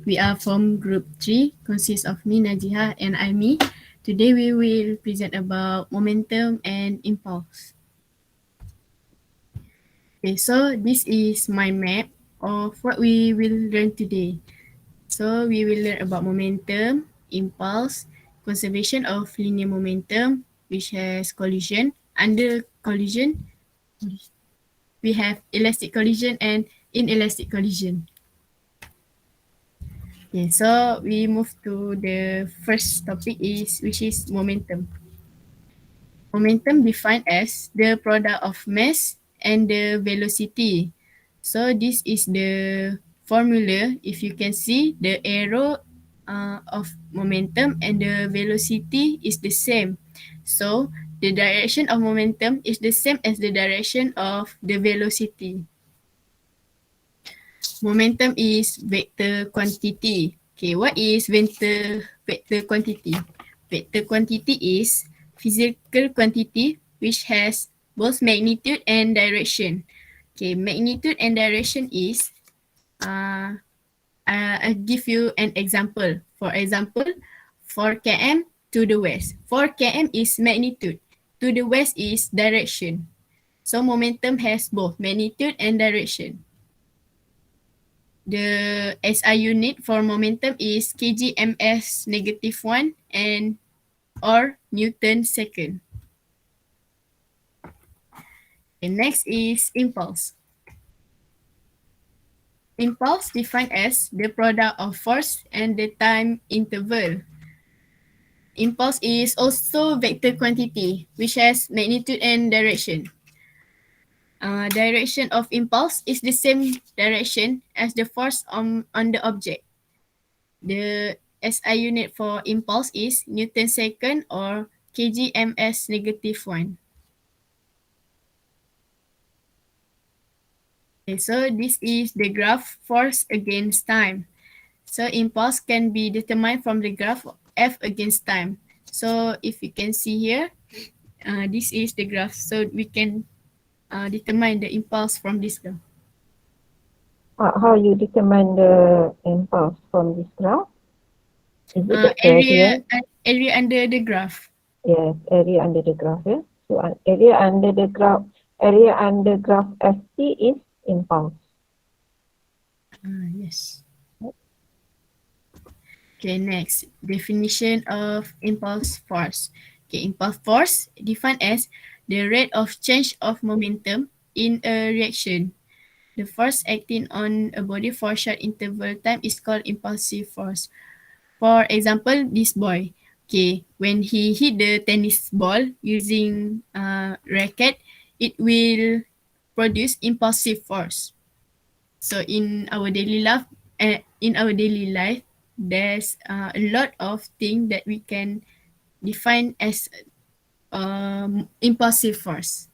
We are from group 3, consists of me, Najiha, and Aimi. Today we will present about momentum and impulse. Okay, so this is my map of what we will learn today. So we will learn about momentum, impulse, conservation of linear momentum, which has collision. Under collision, we have elastic collision and inelastic collision. Okay, so we move to the first topic which is momentum. Momentum defined as the product of mass and the velocity. So this is the formula. If you can see, the arrow of momentum and the velocity is the same. So the direction of momentum is the same as the direction of the velocity. Momentum is vector quantity. Okay, what is vector quantity? Vector quantity is physical quantity which has both magnitude and direction. Okay, magnitude and direction is I'll give you an example. For example, 4 km to the west. 4 km is magnitude. To the west is direction. So momentum has both magnitude and direction. The SI unit for momentum is kgms -1 and or Newton second. And next is impulse. Impulse defined as the product of force and the time interval. Impulse is also vector quantity which has magnitude and direction. Direction of impulse is the same direction as the force on the object. The SI unit for impulse is Newton second or kgms -1. Okay, so this is the graph force against time. So impulse can be determined from the graph F against time. So if you can see here, this is the graph. So we can determine the impulse from this graph. How you determine the impulse from this graph? Is it the area? Area under the graph. Yes, area under the graph. Yeah. So area under graph ST is impulse. Yes. Okay, next definition of impulse force. Okay, impulse force defined as the rate of change of momentum in a reaction. The force acting on a body for short interval time is called impulsive force. For example, this boy. Okay, when he hit the tennis ball using racket, it will produce impulsive force. So in our daily life, there's a lot of things that we can define as impulsive force.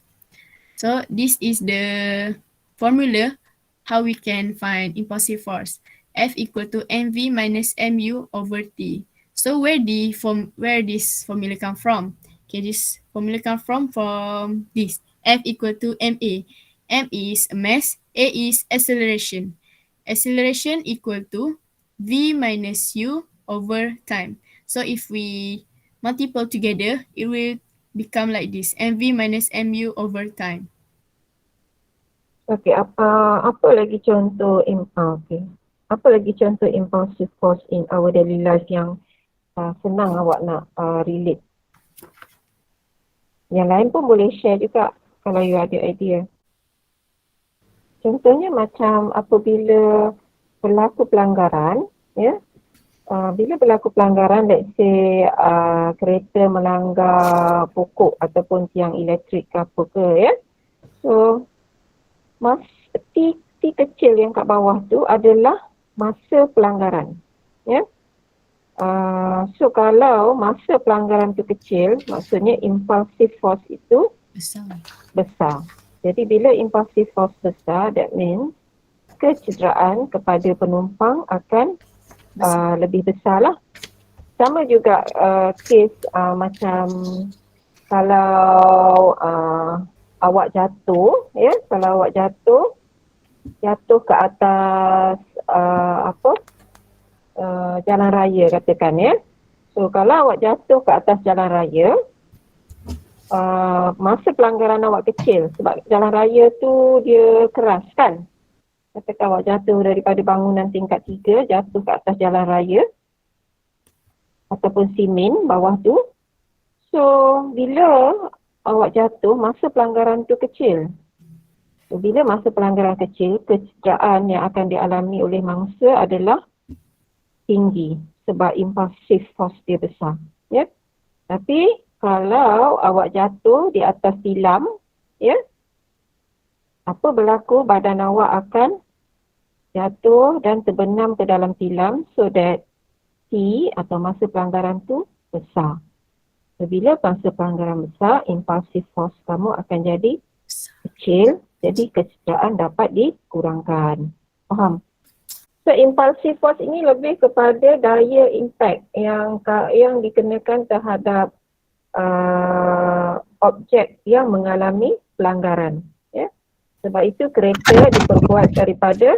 So this is the formula how we can find impulsive force. F equal to mv minus mu over t. So where this formula come from? Okay, this formula come from this. F equal to ma. M is mass, a is acceleration. Acceleration equal to v minus u over time. So if we multiple together, it will become like this, mv minus mu over time. Okay, apa lagi contoh apa lagi contoh impulsive force in our daily life yang senang awak nak relate? Yang lain pun boleh share juga kalau you ada idea. Contohnya macam apabila berlaku pelanggaran, ya. Bila berlaku pelanggaran, let's say kereta melanggar pokok ataupun tiang elektrik ke apa ke, ya. So, T kecil yang kat bawah tu adalah masa pelanggaran, ya. So kalau masa pelanggaran tu kecil, maksudnya impulsive force itu besar. Jadi bila impulsive force besar, that means kecederaan kepada penumpang akan lebih besar lah. Sama juga kes macam kalau awak jatuh, ya, kalau awak jatuh ke atas jalan raya katakan ya. So kalau awak jatuh ke atas jalan raya, masa pelanggaran awak kecil sebab jalan raya tu dia keras kan. Katakan awak jatuh daripada bangunan tingkat 3, jatuh ke atas jalan raya ataupun simen bawah tu. So bila awak jatuh, masa pelanggaran tu kecil. So, bila masa pelanggaran kecil, kecederaan yang akan dialami oleh mangsa adalah tinggi sebab impulsive force dia besar. Ya. Tapi kalau awak jatuh di atas tilam, ya, apa berlaku? Badan awak akan jatuh dan terbenam ke dalam tilam so that T atau masa pelanggaran tu besar. So, bila masa pelanggaran besar, impulsive force kamu akan jadi kecil, jadi kecederaan dapat dikurangkan. Faham? So impulsive force ini lebih kepada daya impact yang dikenakan terhadap objek yang mengalami pelanggaran. Ya. Sebab itu kereta diperbuat daripada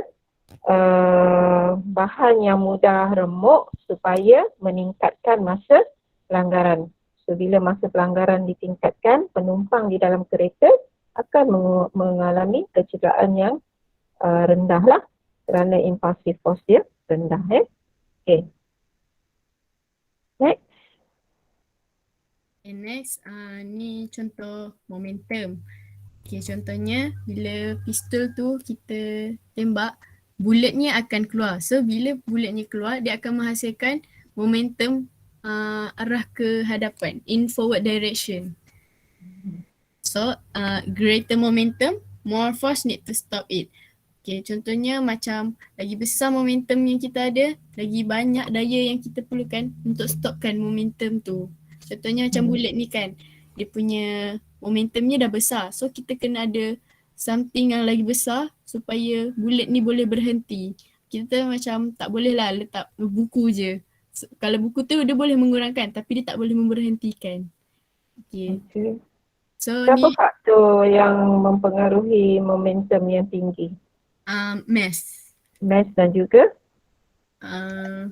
bahan yang mudah remuk supaya meningkatkan masa pelanggaran. So bila masa pelanggaran ditingkatkan, penumpang di dalam kereta akan mengalami kecederaan yang rendah lah kerana impulsive force dia rendah. Okay. Next. Okay, next, ni contoh momentum. Okay, contohnya bila pistol tu kita tembak, bulletnya akan keluar. So bila bulletnya keluar, dia akan menghasilkan momentum arah ke hadapan, in forward direction. So greater momentum, more force need to stop it. Okay, contohnya macam lagi besar momentum yang kita ada, lagi banyak daya yang kita perlukan untuk stopkan momentum tu. Contohnya macam bullet ni kan, dia punya momentumnya dah besar. So kita kena ada something yang lagi besar supaya bullet ni boleh berhenti. Kita macam tak boleh lah letak buku je. So, kalau buku tu dia boleh mengurangkan tapi dia tak boleh memberhentikan. Okay. Okay. So Berapa ni faktor yang mempengaruhi momentum yang tinggi? mass. Mass dan juga?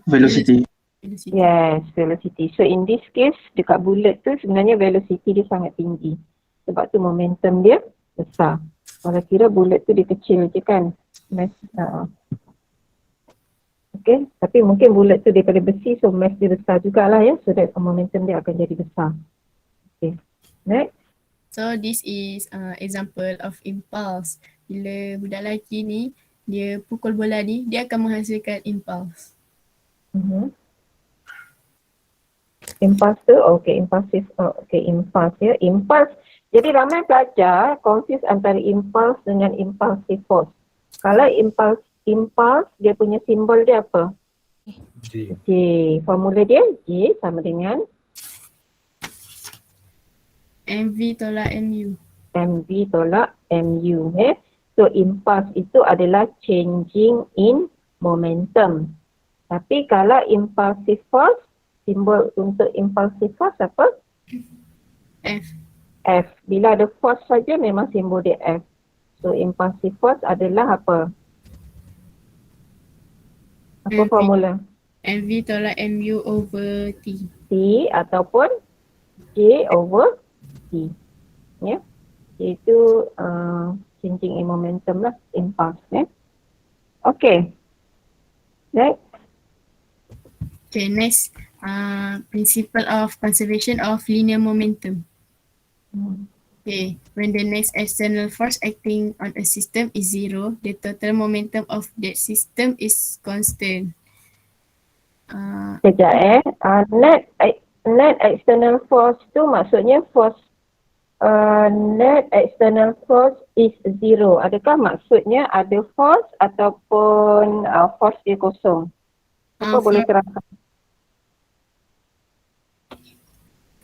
Velocity. Velocity. Yes, velocity. So in this case, dekat bullet tu sebenarnya velocity dia sangat tinggi. Sebab tu momentum dia besar. Kalau kira bullet tu dia kecil je kan. Mass. Okay, tapi mungkin bullet tu daripada besi so mass dia besar jugalah ya. So that momentum dia akan jadi besar. Okay, next. So this is example of impulse. Bila budak lelaki ni dia pukul bola ni, dia akan menghasilkan impulse. Impulse tu, okay, impulsive, impulse ya. Impulse, jadi ramai pelajar confuse antara impulse dengan impulsive force. Kalau impulse dia punya simbol dia apa? G. J. Formula dia J sama dengan MV tolak MU. MV tolak MU. So impulse itu adalah changing in momentum. Tapi kalau impulsive force, simbol untuk impulsive force apa? F. F. Bila ada force saja memang simbol dia F. So impulsive force adalah apa? Apa MV. formula? MV tolak MU over T. T ataupun J over T. Ya. Iaitu changing in momentum lah, impulse. Okay. Next. Okay, next. Principle of conservation of linear momentum. Okay, when the next external force acting on a system is zero, the total momentum of that system is constant. Sekejap net external force tu maksudnya force net external force is zero. Adakah maksudnya ada force ataupun force dia kosong? Apa boleh terangkan?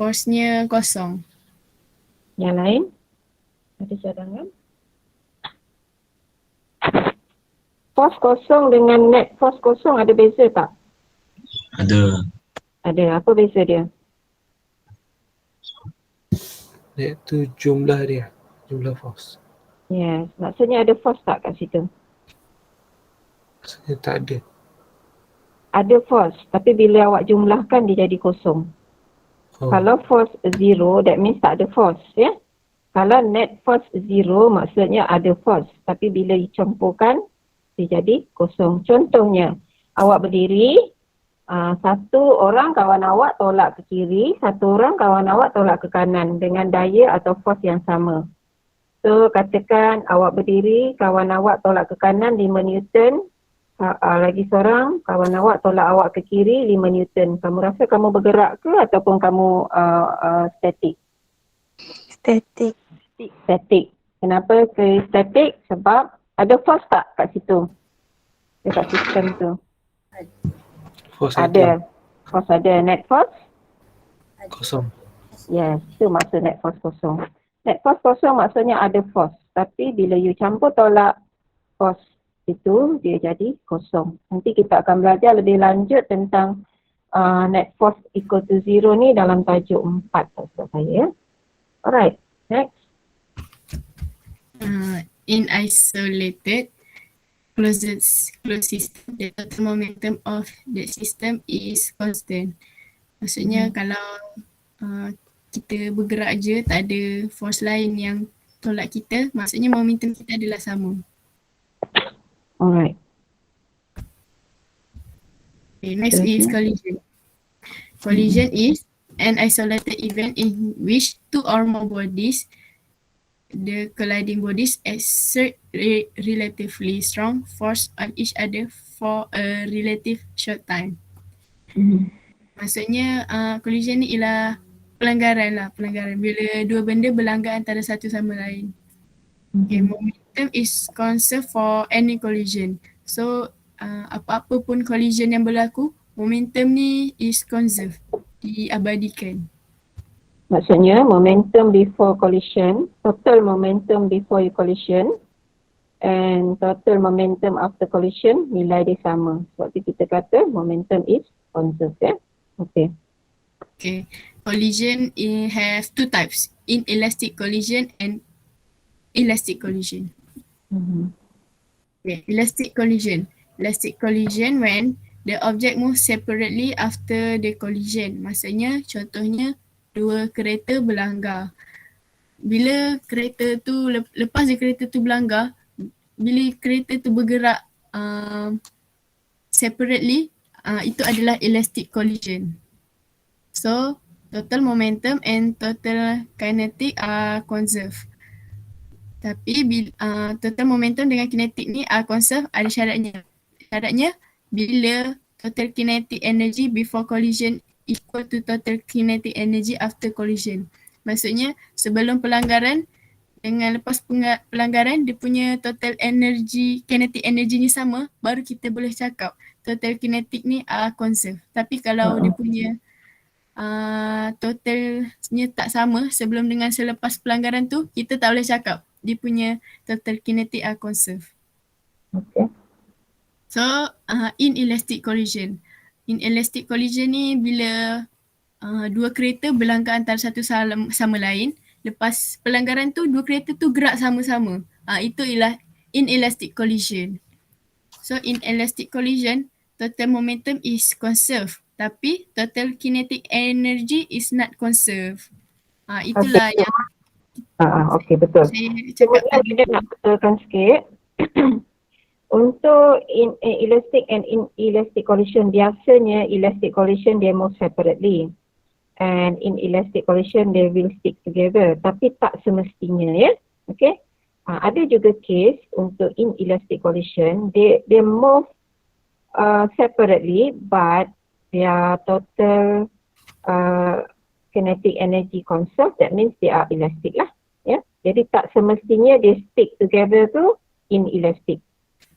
Force-nya kosong. Yang lain? Ada cadangan? Force kosong dengan net force kosong ada beza tak? Ada. Ada. Apa beza dia? Net tu jumlah dia, jumlah force. Yes. Maksudnya ada force tak kat situ? Maksudnya tak ada. ada force, tapi bila awak jumlahkan dia jadi kosong. Oh. Kalau force zero, that means tak ada force, ya. Kalau net force zero, maksudnya ada force, tapi bila dicampurkan dia jadi kosong. Contohnya, awak berdiri, satu orang kawan awak tolak ke kiri, satu orang kawan awak tolak ke kanan dengan daya atau force yang sama. So katakan awak berdiri, kawan awak tolak ke kanan 5 Newton, lagi seorang kawan awak tolak awak ke kiri 5 Newton. Kamu rasa kamu bergerak ke ataupun kamu statik? Static. Statik. Kenapa ke statik? Sebab ada force tak kat situ? Dekat sistem tu. Force Ada. Force ada. Net force? Kosong. Yes, itu maksud net force kosong. Net force kosong maksudnya ada force. Tapi bila you campur tolak force itu, dia jadi kosong. Nanti kita akan belajar lebih lanjut tentang net force equal to zero ni dalam tajuk 4 maksud saya. Alright, next. In isolated closed system, the total momentum of the system is constant. Maksudnya kalau kita bergerak je, tak ada force lain yang tolak kita, maksudnya momentum kita adalah sama. Alright. Okay, next is collision. Collision is an isolated event in which two or more bodies, the colliding bodies, exert relatively strong force on each other for a relative short time. Maksudnya collision ni ialah pelanggaran lah, pelanggaran. Bila dua benda berlanggar antara satu sama lain. Okay, momentum is conserved for any collision. So apa-apa pun collision yang berlaku, momentum ni is conserved, diabadikan. Maksudnya momentum before collision, total momentum before collision and total momentum after collision nilai dia sama. Sebab tu kita kata momentum is conserved, ya. Okay. Okay, collision have two types, inelastic collision and elastic collision. Okay, elastic collision. Elastic collision when the object moves separately after the collision. Maksudnya contohnya dua kereta berlanggar. Bila kereta tu, lepas je kereta tu berlanggar, bila kereta tu bergerak separately, itu adalah elastic collision. So, total momentum and total kinetic are conserved. Tapi total momentum dengan kinetic ni are conserved, ada syaratnya. Syaratnya bila total kinetic energy before collision equal to total kinetic energy after collision. Maksudnya sebelum pelanggaran dengan lepas pelanggaran dia punya total energy, kinetic energy ni sama, baru kita boleh cakap total kinetic ni are conserved. Tapi kalau dia punya totalnya tak sama sebelum dengan selepas pelanggaran tu, kita tak boleh cakap dia punya total kinetic are conserved. Okay. So, inelastic collision. Inelastic collision ni bila dua kereta berlanggar antara satu sama lain, lepas pelanggaran tu dua kereta tu gerak sama-sama. Itu ialah inelastic collision. So, inelastic collision, total momentum is conserved, tapi total kinetic energy is not conserved. Itulah yang okay, betul. saya cakap Kemudian tadi. kita nak betulkan sikit. Untuk elastic and inelastic collision, biasanya elastic collision they move separately and inelastic collision they will stick together, tapi tak semestinya, ya. Okay. Ada juga case untuk inelastic collision, they move separately but their total kinetic energy conserved, that means they are elastic lah, ya. Jadi tak semestinya they stick together tu inelastic.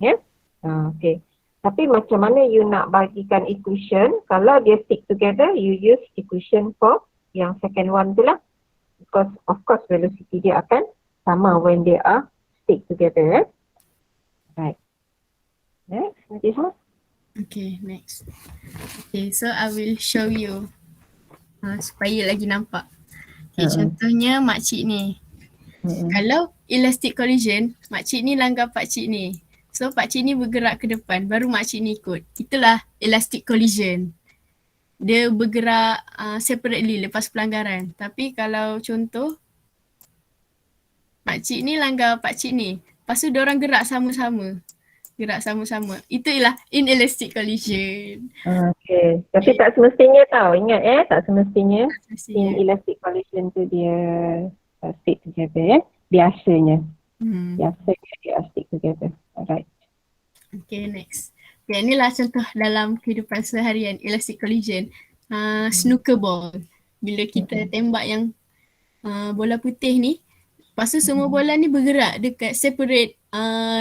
Ya, okay. Tapi macam mana you nak bagikan equation? Kalau dia stick together, you use equation for yang second one tu lah. Because of course velocity dia akan sama when they are stick together. Right. Next, Najisma. Okay, next. Okay, so I will show you supaya lagi nampak. Okay, contohnya makcik ni. Kalau elastic collision, makcik ni langgar pakcik ni. So pakcik ni bergerak ke depan, baru makcik ni ikut. Itulah elastic collision. Dia bergerak separately lepas pelanggaran. Tapi kalau contoh, makcik ni langgar pakcik ni. Lepas tu diorang gerak sama-sama. Itu ialah inelastic collision. Okay. Tapi tak semestinya tau. Ingat tak semestinya. Mestinya. Inelastic collision tu dia stick together Biasanya. Biasanya dia stick together. Alright. Okay, next. Okay, inilah contoh dalam kehidupan seharian elastic collision. Snooker ball. Bila kita tembak yang bola putih ni, lepas tu semua bola ni bergerak dekat separate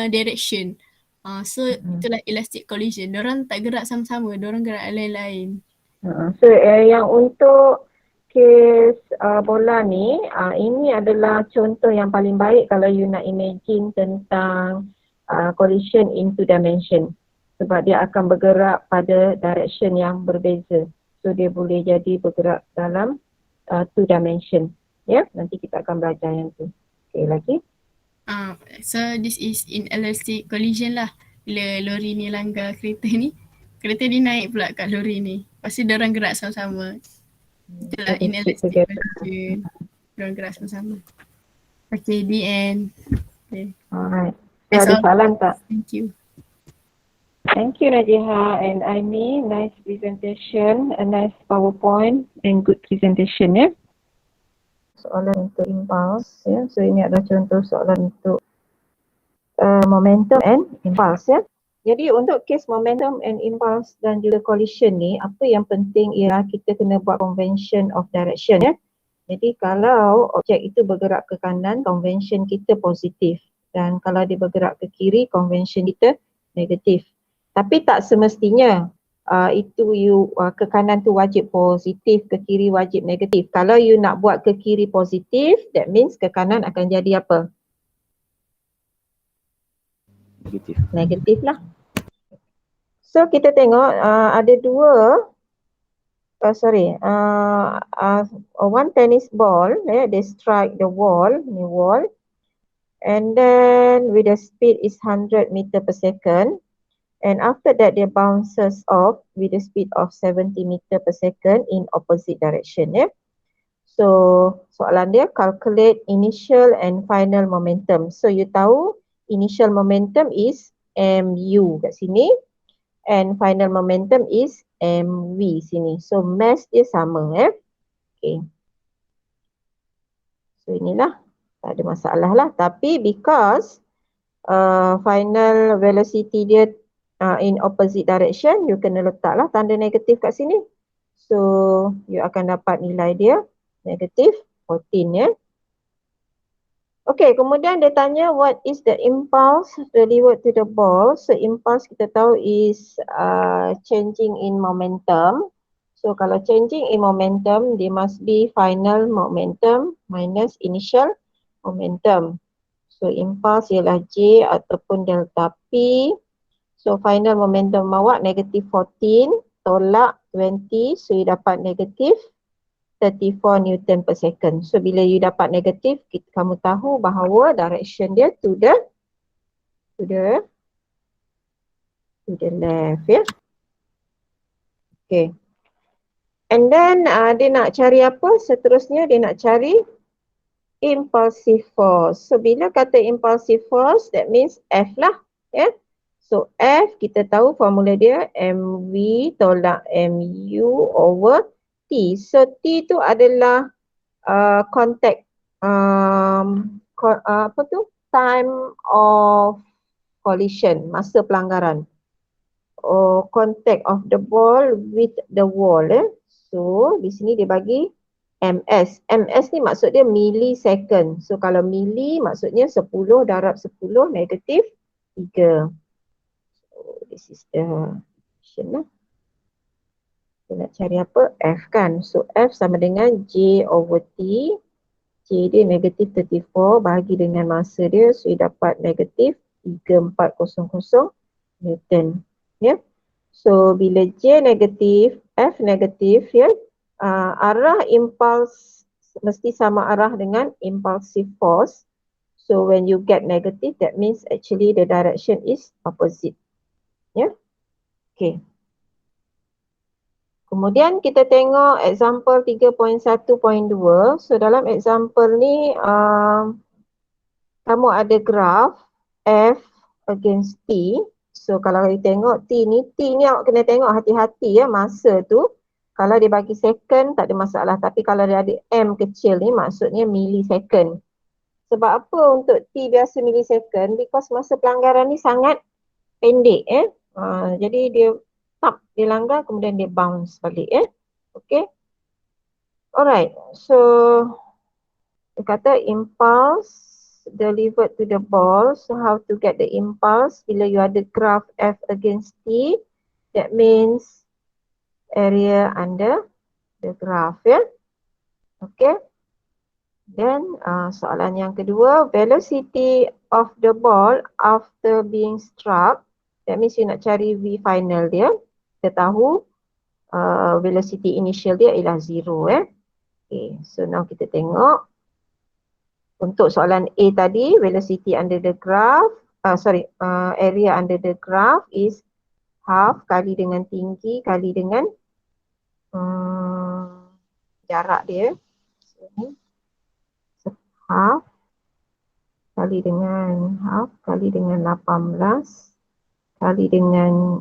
direction. So itulah elastic collision. Diorang tak gerak sama-sama, diorang gerak lain-lain. So yang untuk kes bola ni, ini adalah contoh yang paling baik kalau you nak imagine tentang collision in two dimension. Sebab dia akan bergerak pada direction yang berbeza. So dia boleh jadi bergerak dalam two dimension. Ya, nanti kita akan belajar yang tu. Okay, lagi. So this is inelastic collision lah. Bila lori ni langgar kereta ni, kereta ni naik pula kat lori ni. Lepas tu diorang gerak sama-sama. Itulah inelastic collision. Diorang gerak sama-sama. Okay, the end. Okay. Alright. So ada soalan tak? Thank you. Thank you Najiha and Aimi. Nice presentation, a nice PowerPoint and good presentation ya. Soalan untuk impulse ya. So ini adalah contoh soalan untuk momentum and impulse ya. Jadi untuk case momentum and impulse dan juga collision ni, apa yang penting ialah kita kena buat convention of direction ya. Jadi kalau objek itu bergerak ke kanan, convention kita positif. Dan kalau dia bergerak ke kiri, convention kita negatif. Tapi tak semestinya ke kanan tu wajib positif, ke kiri wajib negatif. Kalau you nak buat ke kiri positif, that means ke kanan akan jadi apa? Negatif lah. So kita tengok ada dua one tennis ball, they strike the wall, ni wall, and then with the speed is 100 meter per second, and after that they bounces off with the speed of 70 meter per second in opposite direction ya. So soalan dia calculate initial and final momentum. So you tahu initial momentum is mu kat sini and final momentum is mv sini. So mass dia sama Okay. So inilah, tak ada masalah lah. Tapi because final velocity dia in opposite direction, you kena letaklah tanda negatif kat sini. So you akan dapat nilai dia negatif 14 ya. Okay, kemudian dia tanya what is the impulse delivered to the ball. So impulse kita tahu is changing in momentum. So kalau changing in momentum, dia must be final momentum minus initial momentum. So impulse ialah J ataupun delta P. So final momentum awak negatif 14 tolak 20, so you dapat negatif 34 Newton per second. So bila you dapat negatif, kamu tahu bahawa direction dia to the left ya. Okay. And then dia nak cari apa? Seterusnya dia nak cari impulsive force. So bila kata impulsive force, that means F lah ya. So F kita tahu formula dia mv tolak mu over T. So T tu adalah contact time of collision, masa pelanggaran. Or contact of the ball with the wall. So di sini dia bagi ms. Ms ni maksud dia millisecond. So kalau milli maksudnya 10 darab 10 negatif 3. So this is the question lah. Kita nak cari apa? F kan. So F sama dengan J over T. J dia negatif 34 bahagi dengan masa dia. So dia dapat negatif 3400 Newton. Ya. So bila J negatif, F negatif ya. Arah impuls mesti sama arah dengan impulsive force. So when you get negative, that means actually the direction is opposite. Ya. Okay. Kemudian kita tengok example 3.1.2. So dalam example ni kamu ada graf F against T. So kalau kita tengok T ni awak kena tengok hati-hati ya, masa tu. Kalau dia bagi second tak ada masalah, tapi kalau dia ada M kecil ni maksudnya millisecond. Sebab apa untuk T biasa millisecond? Because masa pelanggaran ni sangat pendek jadi dia dia langgar kemudian dia bounce balik Okay. Alright, so dia kata impulse delivered to the ball. So how to get the impulse bila you ada graph F against T, that means area under the graph Okay. Then soalan yang kedua, velocity of the ball after being struck. That means you nak cari V final dia. Kita tahu velocity initial dia ialah 0 Okay, so now kita tengok. Untuk soalan A tadi, velocity under the graph, area under the graph is half kali dengan tinggi kali dengan jarak dia. So, ni half kali dengan 18 kali dengan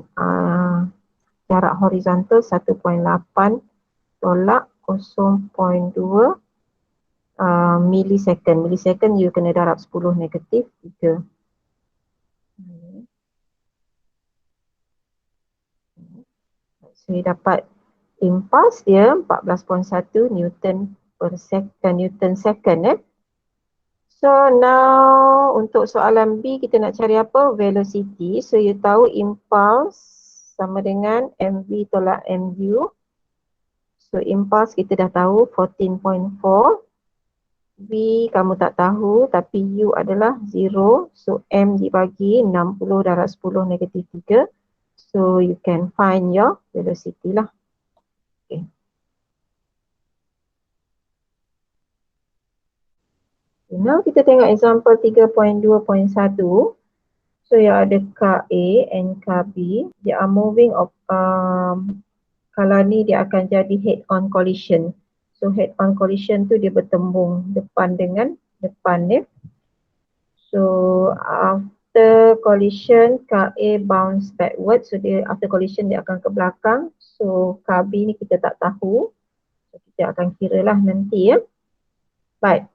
jarak horizontal 1.8 tolak 0.2 millisecond. Millisecond you kena darab 10 negatif 3. So you dapat impulse dia 14.1 Newton per second, Newton second So now untuk soalan B kita nak cari apa? Velocity. So you tahu impulse sama dengan mv tolak mu. So impulse kita dah tahu 14.4. V kamu tak tahu tapi U adalah 0. So M dibagi 60 darab 10 negatif 3. So you can find your velocity lah. Okay. Now kita tengok example 3.2.1. So yang ada car A and car B. They are moving kalau ni dia akan jadi head on collision. So head on collision tu dia bertembung depan dengan depan So after collision car A bounce backward. So dia after collision dia akan ke belakang. So car B ni kita tak tahu. So kita akan kira lah nanti Baik.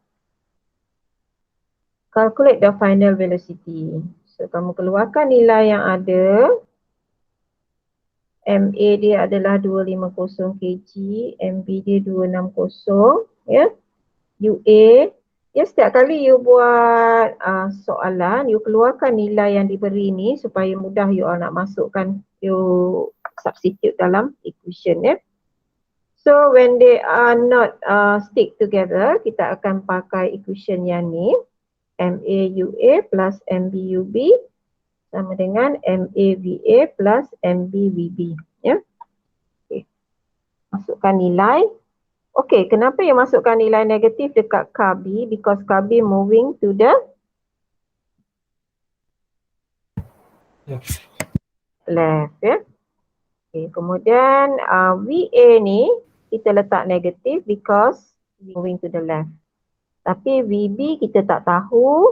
Calculate the final velocity. So kamu keluarkan nilai yang ada. MA dia adalah 250 kg, MB dia 260 UA. Setiap kali you buat soalan, you keluarkan nilai yang diberi ni supaya mudah you all nak masukkan, you substitute dalam equation So when they are not stick together, kita akan pakai equation yang ni. MAUA plus MBUB sama dengan MAVA plus MBVB. Okay. Masukkan nilai. Okay, kenapa you masukkan nilai negatif dekat KB? Because KB moving to the left Okay, kemudian VA ni kita letak negatif because moving to the left. Tapi VB kita tak tahu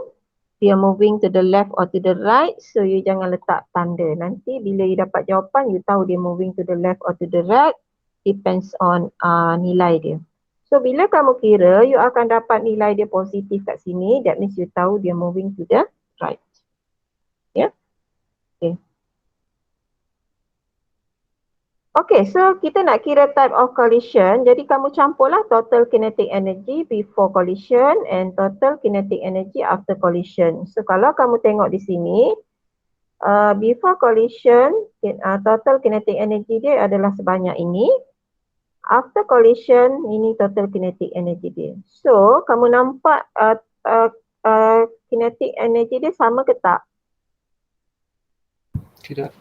dia moving to the left or to the right, so you jangan letak tanda. Nanti bila you dapat jawapan, you tahu dia moving to the left or to the right, depends on nilai dia. So bila kamu kira, you akan dapat nilai dia positif kat sini, that means you tahu dia moving to the right. Okay. Okay, so kita nak kira type of collision. Jadi kamu campurlah total kinetic energy before collision and total kinetic energy after collision. So kalau kamu tengok di sini, before collision, total kinetic energy dia adalah sebanyak ini. After collision, ini total kinetic energy dia. So kamu nampak kinetic energy dia sama ke tak? Tidak.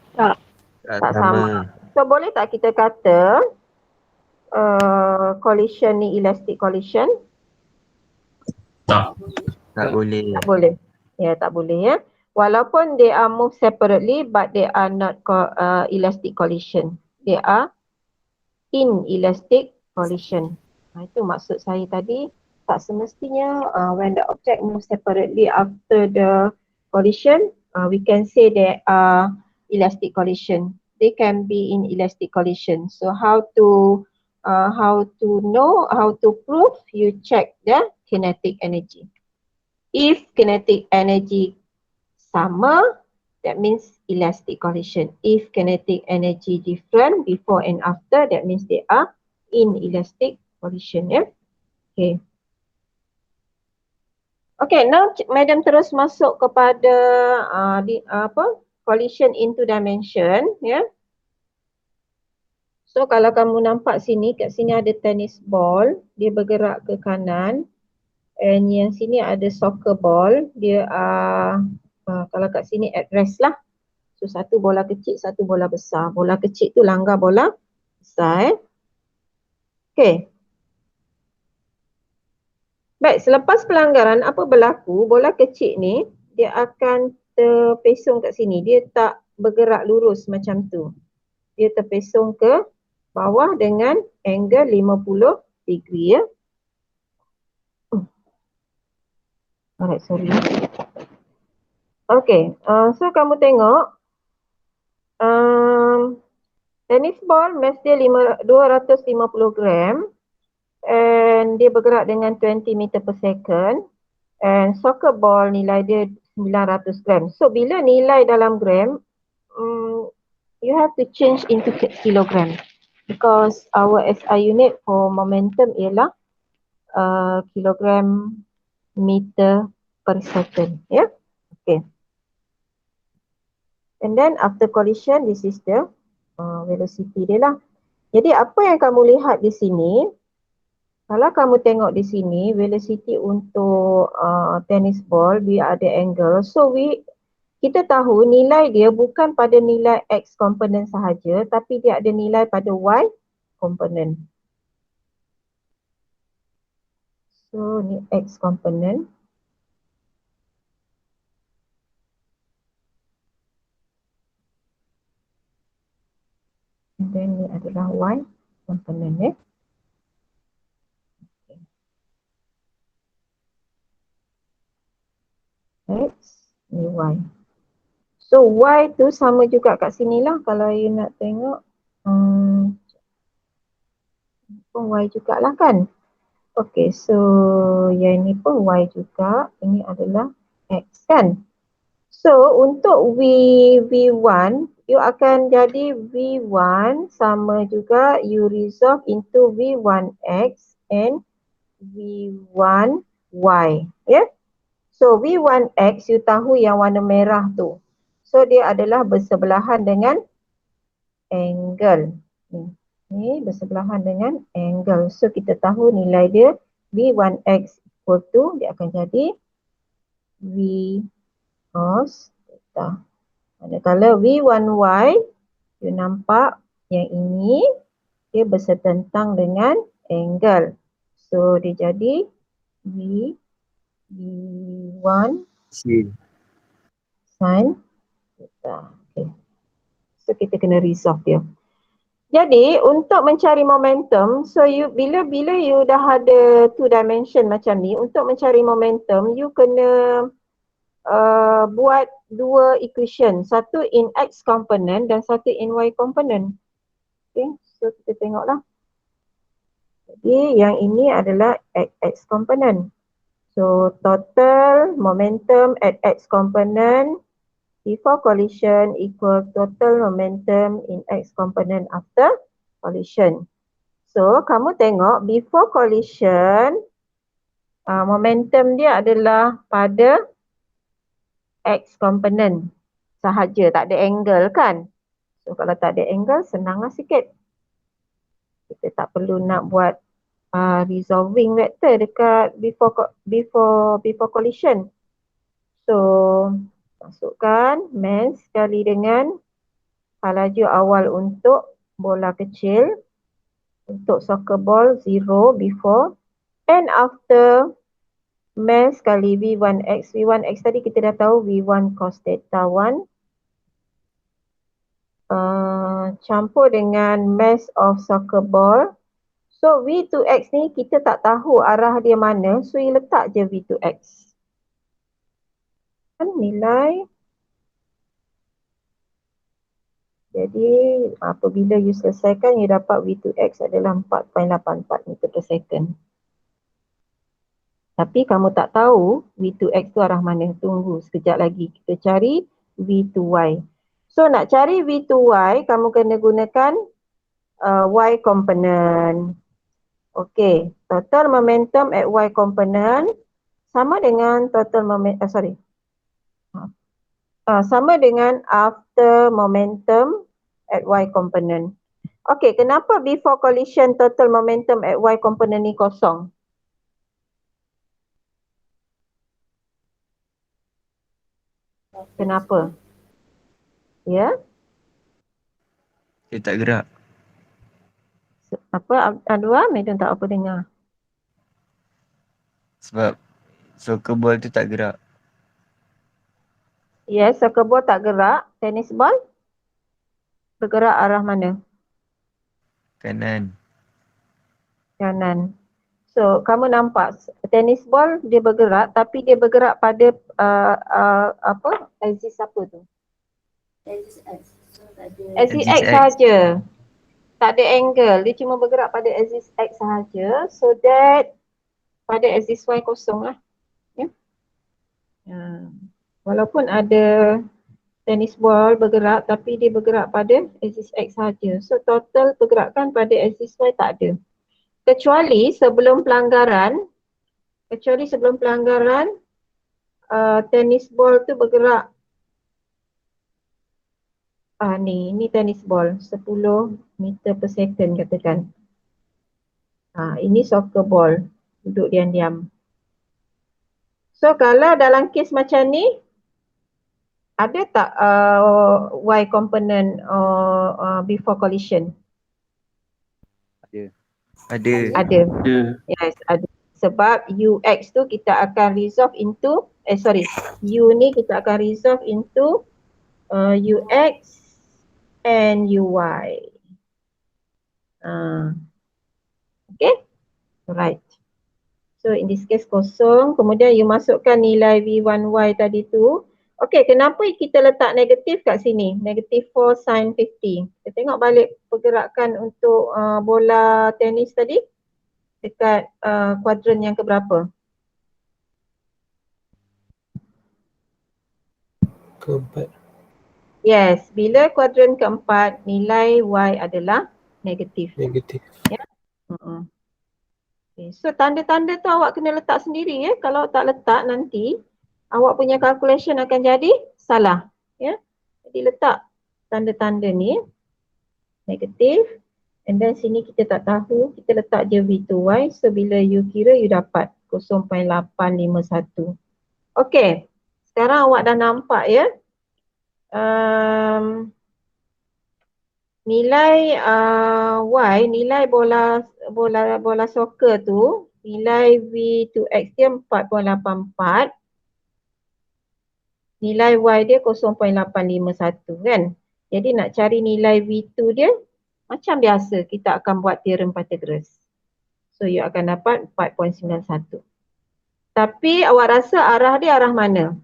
Tak sama. So boleh tak kita kata collision ni elastic collision? Tak. Tak boleh. Tak boleh. Ya, tak boleh ya. Walaupun they are move separately but they are not elastic collision. They are inelastic collision. Itu maksud saya tadi. Tak semestinya when the object move separately after the collision, we can say they are elastic collision. They can be in elastic collision. So how to know, how to prove? You check the kinetic energy. If kinetic energy sama, that means elastic collision. If kinetic energy different before and after, that means they are inelastic collision. Yeah. Okay. Okay, now Madam terus masuk kepada collision into dimension. Yeah. So kalau kamu nampak sini, kat sini ada tennis ball, dia bergerak ke kanan. And yang sini ada soccer ball, dia kalau kat sini at rest lah. So satu bola kecil, satu bola besar. Bola kecil tu langgar bola besar. Okay. Baik, selepas pelanggaran apa berlaku, bola kecil ni dia akan terpesong kat sini. Dia tak bergerak lurus macam tu. Dia terpesong ke bawah dengan angle 50 degree ya. Alright, sorry. Okay, so kamu tengok tennis ball mass dia 250 gram and dia bergerak dengan 20 meter per second, and soccer ball nilai dia 900 gram. So bila nilai dalam gram, you have to change into kilogram because our SI unit for momentum ialah kilogram meter per second. Yeah. Okay. And then after collision, this is the velocity dia lah. Jadi apa yang kamu lihat di sini, kalau kamu tengok di sini, velocity untuk tennis ball, dia ada angle. So kita tahu nilai dia bukan pada nilai X component sahaja, tapi dia ada nilai pada Y component. So ni X component. And then ni adalah Y component ya. X, ni Y. So Y tu sama juga kat sini lah kalau you nak tengok. Pun Y jugalah kan. Okay, so yang ni pun Y juga. Ini adalah X kan. So untuk V1, you akan jadi V1 sama juga you resolve into V1X and V1Y. Yeah. So V1X you tahu yang warna merah tu. So dia adalah bersebelahan dengan angle. Ni bersebelahan dengan angle. So kita tahu nilai dia V1X equal to, dia akan jadi V cos theta. Manakala V1Y, you nampak yang ini dia bersentang dengan angle. So dia jadi V1 sin theta. Okay. So kita kena resolve dia. Jadi untuk mencari momentum, so bila you dah ada two dimension macam ni, untuk mencari momentum you kena buat dua equation, satu in X component dan satu in Y component. Okay, so kita tengoklah. Jadi yang ini adalah X component. So total momentum at X component before collision equal total momentum in X component after collision. So kamu tengok before collision momentum dia adalah pada X component sahaja, tak ada angle kan. So kalau tak ada angle senanglah sikit. Kita tak perlu nak buat resolving vector dekat before collision. So masukkan mass sekali dengan laju awal untuk bola kecil, untuk soccer ball 0 before and after mass kali V1X. V1X tadi kita dah tahu V1 cos theta 1. Campur dengan mass of soccer ball. So V2X ni kita tak tahu arah dia mana. So you letak je V2X. Kan nilai. Jadi apabila you selesaikan, you dapat V2X adalah 4.84 meter per second. Tapi kamu tak tahu V2X tu arah mana. Tunggu sekejap lagi. Kita cari V2Y. So nak cari V2Y, kamu kena gunakan Y component. Okay, total momentum at Y component sama dengan total momentum, sama dengan after momentum at Y component. Okay, kenapa before collision total momentum at Y component ni kosong? Kenapa? Ya? Dia tak gerak. Apa? Adwa? Medan tak apa dengar. Sebab soccer ball tu tak gerak. Yes, soccer ball tak gerak. Tennis ball bergerak arah mana? Kanan. Kanan. So, kamu nampak tennis ball dia bergerak tapi dia bergerak pada axis apa tu? Axis X sahaja. Tak ada angle. Dia cuma bergerak pada axis X sahaja. So that pada axis Y kosong lah. Ya? Walaupun ada tennis ball bergerak tapi dia bergerak pada axis X sahaja. So total pergerakan pada axis Y tak ada. Kecuali sebelum pelanggaran, tennis ball tu bergerak ni tennis ball 10 meter per second katakan. Ini soccer ball duduk diam-diam. So kalau dalam kes macam ni ada tak Y component before collision? Ada. Ada. Yes, ada. Sebab UX tu kita akan resolve into U ni kita akan resolve into UX and UY. Okay? Right. So in this case kosong. Kemudian you masukkan nilai V1Y tadi tu. Okay, kenapa kita letak negatif kat sini? Negatif 4 sin 50. Kita tengok balik pergerakan untuk bola tenis tadi. Dekat kuadran yang keberapa? Keempat. Yes, bila kuadran keempat nilai Y adalah negatif. Negatif. Okay, so tanda-tanda tu awak kena letak sendiri ya. Kalau tak letak nanti awak punya calculation akan jadi salah. Ya. Jadi letak tanda-tanda ni negatif and then sini kita tak tahu, kita letak je V2Y. So bila you kira you dapat 0.851. Okay, sekarang awak dah nampak ya. Nilai Y, nilai bola soccer tu, nilai V2X dia 4.84. Nilai Y dia 0.851 kan. Jadi nak cari nilai V2 dia macam biasa kita akan buat teorem Pythagoras. So you akan dapat 4.91. Tapi awak rasa arah dia arah mana?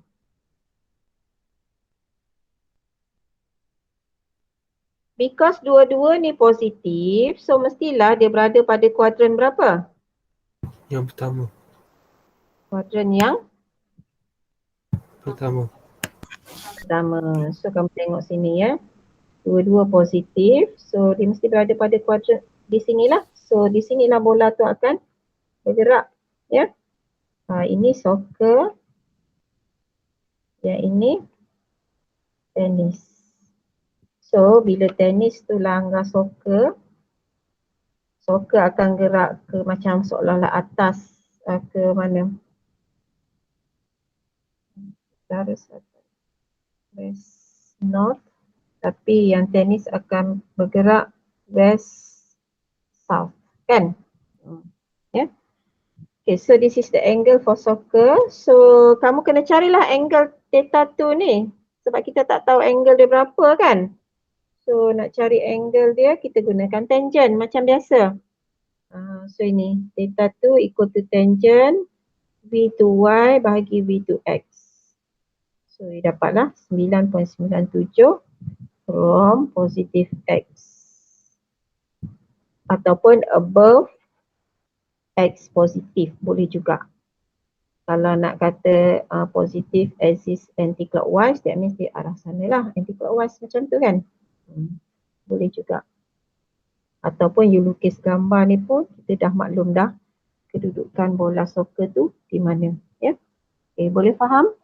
Because dua-dua ni positif, so mestilah dia berada pada kuadran berapa? Yang pertama. Kuadran yang Pertama. So kamu tengok sini ya. Dua-dua positif, so dia mesti berada pada kuadran di sinilah. So di sinilah bola tu akan bergerak ya. Ini soccer. Yang ini tenis. So bila tenis tu langgar soccer, soccer akan gerak ke macam seolah-olah atas ke mana? West north. Tapi yang tenis akan bergerak west south kan? Ya. Okay, so this is the angle for soccer. So kamu kena carilah angle theta 2 ni. Sebab kita tak tahu angle dia berapa kan. So nak cari angle dia kita gunakan tangent macam biasa. So ini theta 2 equal to tangent V to Y bahagi V to X. So dapatlah 9.97 from positive X. Ataupun above X positif boleh juga. Kalau nak kata positif axis anti-clockwise, that means dia arah sana lah, anti-clockwise macam tu kan. Boleh juga. Ataupun you lukis gambar ni pun kita dah maklum dah kedudukan bola soccer tu di mana. Ya. Okay, boleh faham?